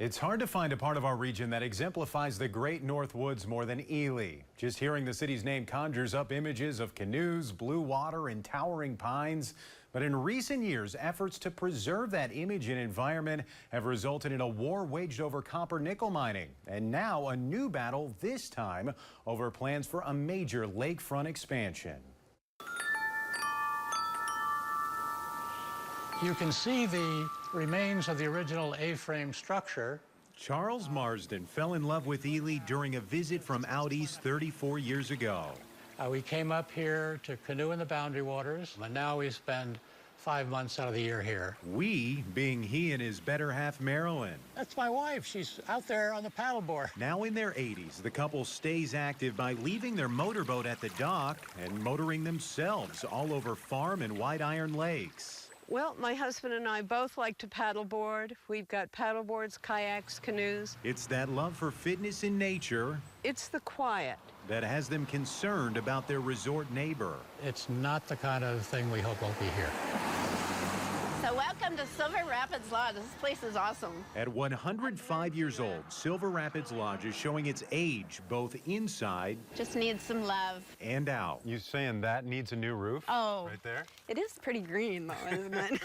It's hard to find a part of our region that exemplifies the great North Woods more than Ely. Just hearing the city's name conjures up images of canoes, blue water, and towering pines. But in recent years, efforts to preserve that image and environment have resulted in a war waged over copper nickel mining. And now a new battle, this time over plans for a major lakefront expansion. You can see the remains of the original A-frame structure. Charles Marsden fell in love with Ely during a visit from out east 34 years ago. We came up here to canoe in the boundary waters, and now we spend 5 months out of the year here. We being he and his better half, Marilyn. That's my wife. She's out there on the paddleboard. Now in their 80s, the couple stays active by leaving their motorboat at the dock and motoring themselves all over Farm and White Iron Lakes. Well, my husband and I both like to paddleboard. We've got paddleboards, kayaks, canoes. It's that love for fitness and nature. It's the quiet that has them concerned about their resort neighbor. It's not the kind of thing we hope will be here. So welcome to Silver Rapids Lodge. This place is awesome. At 105 years old, Silver Rapids Lodge is showing its age both inside. Just needs some love. And out. You saying that needs a new roof? Oh. Right there? It is pretty green though, isn't it?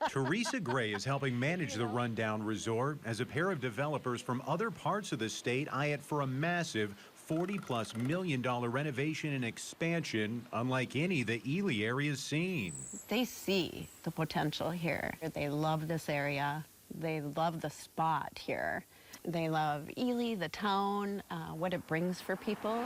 Teresa Gray is helping manage the rundown resort as a pair of developers from other parts of the state eye it for a massive $40+ million renovation and expansion, unlike any the Ely area's seen. They see the potential here. They love this area. They love the spot here. They love Ely, the town, what it brings for people.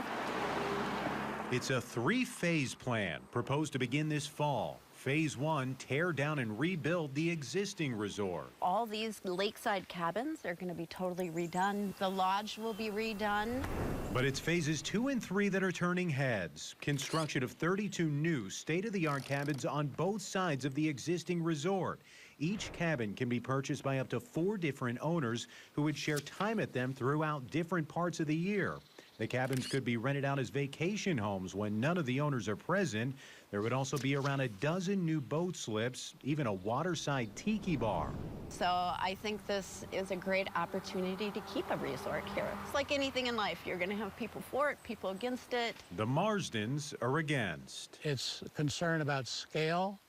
It's a 3-phase plan proposed to begin this fall. Phase 1, tear down and rebuild the existing resort. All these lakeside cabins are going to be totally redone. The lodge will be redone. But it's phases 2 and 3 that are turning heads. Construction of 32 new state-of-the-art cabins on both sides of the existing resort. Each cabin can be purchased by up to 4 different owners who would share time at them throughout different parts of the year. The cabins could be rented out as vacation homes when none of the owners are present. There would also be around a dozen new boat slips, even a waterside tiki bar. So I think this is a great opportunity to keep a resort here. It's like anything in life. You're going to have people for it, people against it. The Marsdens are against. It's concern about scale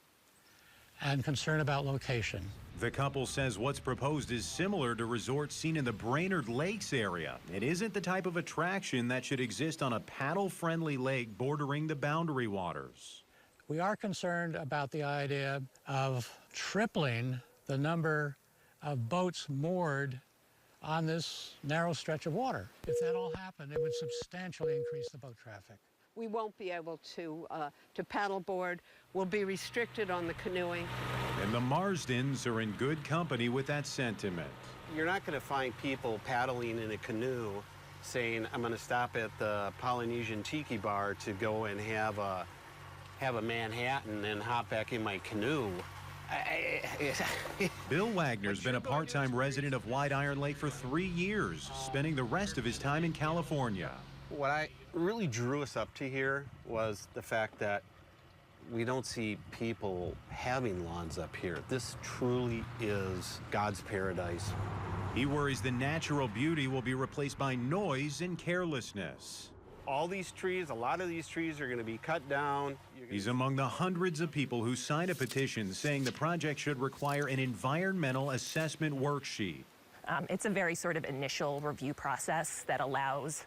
and concern about location. The couple says what's proposed is similar to resorts seen in the Brainerd Lakes area. It isn't the type of attraction that should exist on a paddle-friendly lake bordering the boundary waters. We are concerned about the idea of tripling the number of boats moored on this narrow stretch of water. If that all happened, it would substantially increase the boat traffic. we won't be able to paddleboard. We'll be restricted on the canoeing. And the Marsdens are in good company with that sentiment. You're not going to find people paddling in a canoe saying, I'm going to stop at the Polynesian Tiki Bar to go and have a Manhattan and hop back in my canoe. Bill Wagner's been a part-time resident of White Iron Lake for 3 years, spending the rest of his time in California. What really drew us up to here was the fact that we don't see people having lawns up here. This truly is God's paradise. He worries the natural beauty will be replaced by noise and carelessness. All these trees, a lot of these trees are going to be cut down. He's among the hundreds of people who signed a petition saying the project should require an environmental assessment worksheet. It's a very sort of initial review process that allows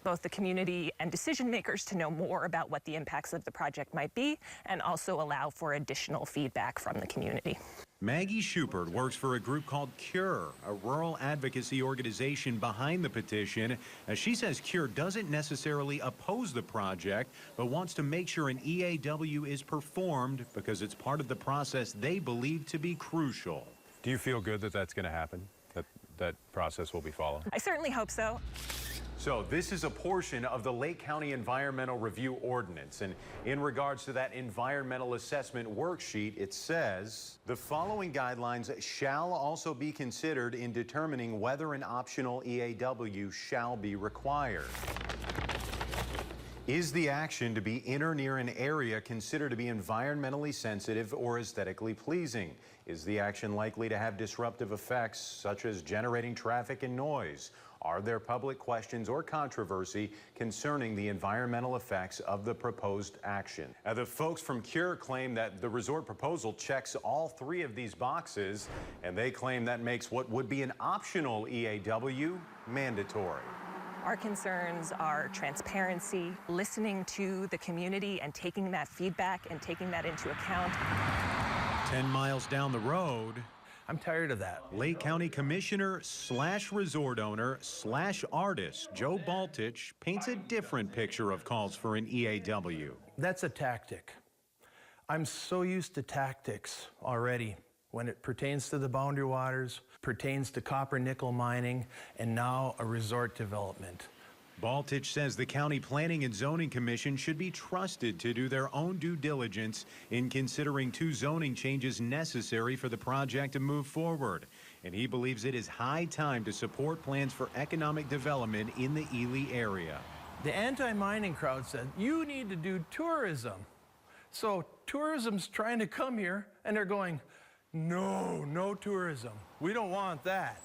both the community and decision makers to know more about what the impacts of the project might be, and also allow for additional feedback from the community. Maggie Schubert works for a group called CURE, a rural advocacy organization behind the petition. As she says, CURE doesn't necessarily oppose the project, but wants to make sure an EAW is performed because it's part of the process they believe to be crucial. Do you feel good that that's going to happen, that process will be followed? I certainly hope so. So this is a portion of the Lake County Environmental Review Ordinance. And in regards to that environmental assessment worksheet, it says the following guidelines shall also be considered in determining whether an optional EAW shall be required. Is the action to be in or near an area considered to be environmentally sensitive or aesthetically pleasing? Is the action likely to have disruptive effects such as generating traffic and noise? Are there public questions or controversy concerning the environmental effects of the proposed action? Now, the folks from CURE claim that the resort proposal checks all three of these boxes, and they claim that makes what would be an optional EAW mandatory. Our concerns are transparency, listening to the community and taking that feedback and taking that into account. 10 miles down the road, I'm tired of that. Lake County Commissioner / resort owner / artist Joe Baltich paints a different picture of calls for an EAW. That's a tactic. I'm so used to tactics already when it pertains to the boundary waters, pertains to copper nickel mining, and now a resort development. Baltich says the County Planning and Zoning Commission should be trusted to do their own due diligence in considering 2 zoning changes necessary for the project to move forward. And he believes it is high time to support plans for economic development in the Ely area. The anti-mining crowd said, you need to do tourism. So tourism's trying to come here, and they're going, no tourism. We don't want that.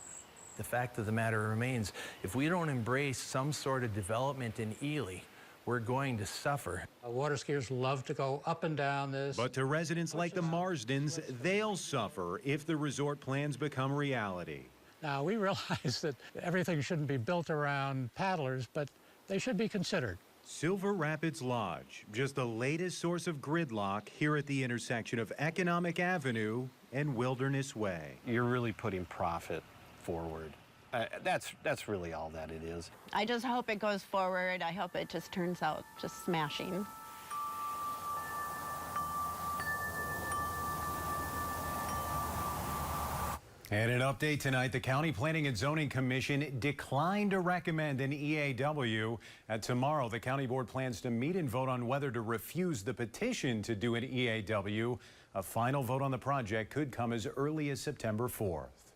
The fact of the matter remains, if we don't embrace some sort of development in Ely, we're going to suffer. Water skiers love to go up and down this. But to residents like the Marsdens, they'll suffer if the resort plans become reality. Now, we realize that everything shouldn't be built around paddlers, but they should be considered. Silver Rapids Lodge, just the latest source of gridlock here at the intersection of Economic Avenue and Wilderness Way. You're really putting profit forward. That's really all that it is. I just hope it goes forward. I hope it just turns out just smashing. And an update tonight, the County Planning and Zoning Commission declined to recommend an EAW. Tomorrow, the County Board plans to meet and vote on whether to refuse the petition to do an EAW. A final vote on the project could come as early as September 4th.